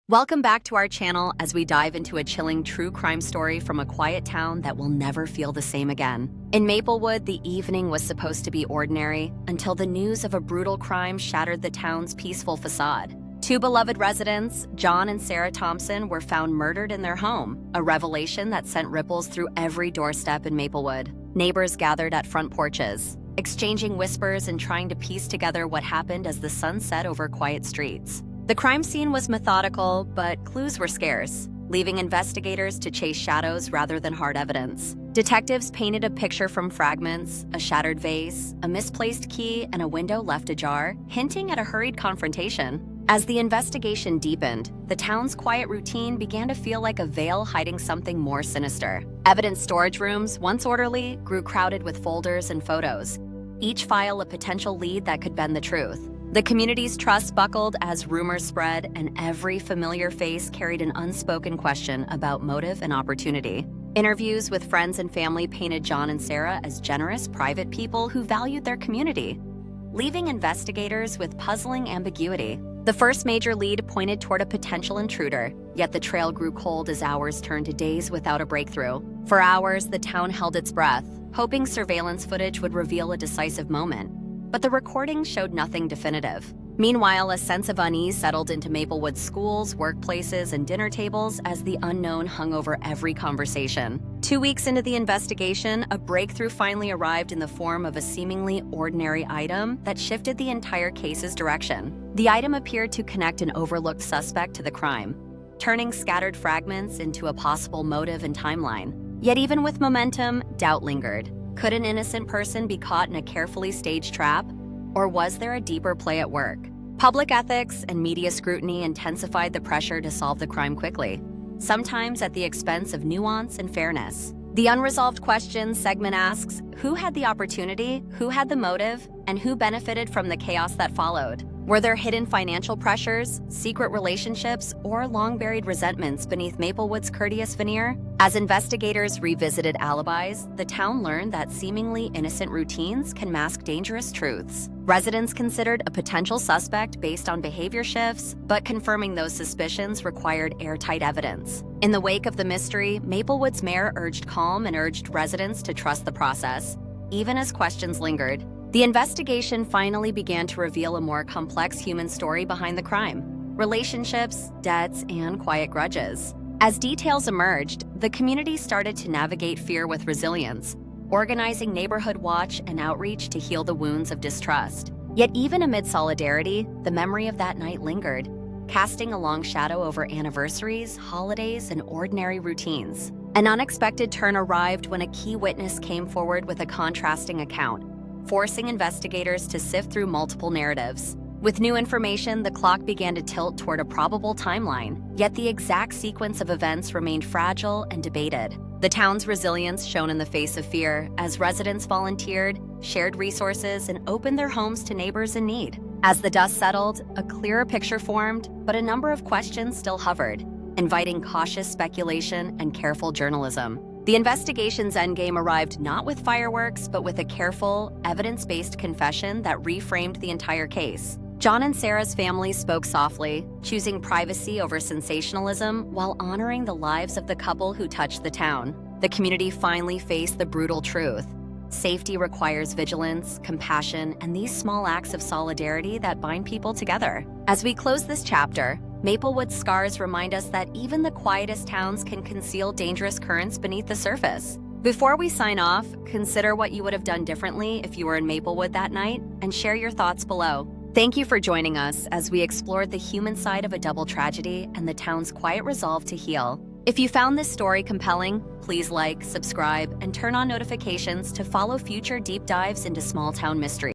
Welcome back to our channel as we dive into a chilling true crime story from a quiet town that will never feel the same again. In Maplewood, the evening was supposed to be ordinary until the news of a brutal crime shattered the town's peaceful facade. Two beloved residents, John and Sarah Thompson, were found murdered in their home, a revelation that sent ripples through every doorstep in Maplewood. Neighbors gathered at front porches, exchanging whispers and trying to piece together what happened as the sun set over quiet streets. The crime scene was methodical, but clues were scarce, leaving investigators to chase shadows rather than hard evidence. Detectives painted a picture from fragments, a shattered vase, a misplaced key, and a window left ajar, hinting at a hurried confrontation. As the investigation deepened, the town's quiet routine began to feel like a veil hiding something more sinister. Evidence storage rooms, once orderly, grew crowded with folders and photos, each file a potential lead that could bend the truth. The community's trust buckled as rumors spread, and every familiar face carried an unspoken question about motive and opportunity. Interviews with friends and family painted John and Sarah as generous, private people who valued their community, leaving investigators with puzzling ambiguity. The first major lead pointed toward a potential intruder, yet the trail grew cold as hours turned to days without a breakthrough. For hours, the town held its breath, hoping surveillance footage would reveal a decisive moment. But the recording showed nothing definitive. Meanwhile, a sense of unease settled into Maplewood's schools, workplaces, and dinner tables as the unknown hung over every conversation. 2 weeks into the investigation, a breakthrough finally arrived in the form of a seemingly ordinary item that shifted the entire case's direction. The item appeared to connect an overlooked suspect to the crime, turning scattered fragments into a possible motive and timeline. Yet even with momentum, doubt lingered. Could an innocent person be caught in a carefully staged trap? Or was there a deeper play at work? Public ethics and media scrutiny intensified the pressure to solve the crime quickly, sometimes at the expense of nuance and fairness. The Unresolved Questions segment asks, who had the opportunity, who had the motive, and who benefited from the chaos that followed? Were there hidden financial pressures, secret relationships, or long-buried resentments beneath Maplewood's courteous veneer? As investigators revisited alibis, the town learned that seemingly innocent routines can mask dangerous truths. Residents considered a potential suspect based on behavior shifts, but confirming those suspicions required airtight evidence. In the wake of the mystery, Maplewood's mayor urged calm and urged residents to trust the process, even as questions lingered. The investigation finally began to reveal a more complex human story behind the crime: relationships, debts, and quiet grudges. As details emerged, the community started to navigate fear with resilience, organizing neighborhood watch and outreach to heal the wounds of distrust. Yet even amid solidarity, the memory of that night lingered, casting a long shadow over anniversaries, holidays, and ordinary routines. An unexpected turn arrived when a key witness came forward with a contrasting account, forcing investigators to sift through multiple narratives. With new information, the clock began to tilt toward a probable timeline, yet the exact sequence of events remained fragile and debated. The town's resilience shone in the face of fear as residents volunteered, shared resources, and opened their homes to neighbors in need. As the dust settled, a clearer picture formed, but a number of questions still hovered, inviting cautious speculation and careful journalism. The investigation's endgame arrived not with fireworks, but with a careful, evidence-based confession that reframed the entire case. John and Sarah's family spoke softly, choosing privacy over sensationalism while honoring the lives of the couple who touched the town. The community finally faced the brutal truth. Safety requires vigilance, compassion, and these small acts of solidarity that bind people together. As we close this chapter, Maplewood's scars remind us that even the quietest towns can conceal dangerous currents beneath the surface. Before we sign off, consider what you would have done differently if you were in Maplewood that night, and share your thoughts below. Thank you for joining us as we explored the human side of a double tragedy and the town's quiet resolve to heal. If you found this story compelling, please like, subscribe, and turn on notifications to follow future deep dives into small town mysteries.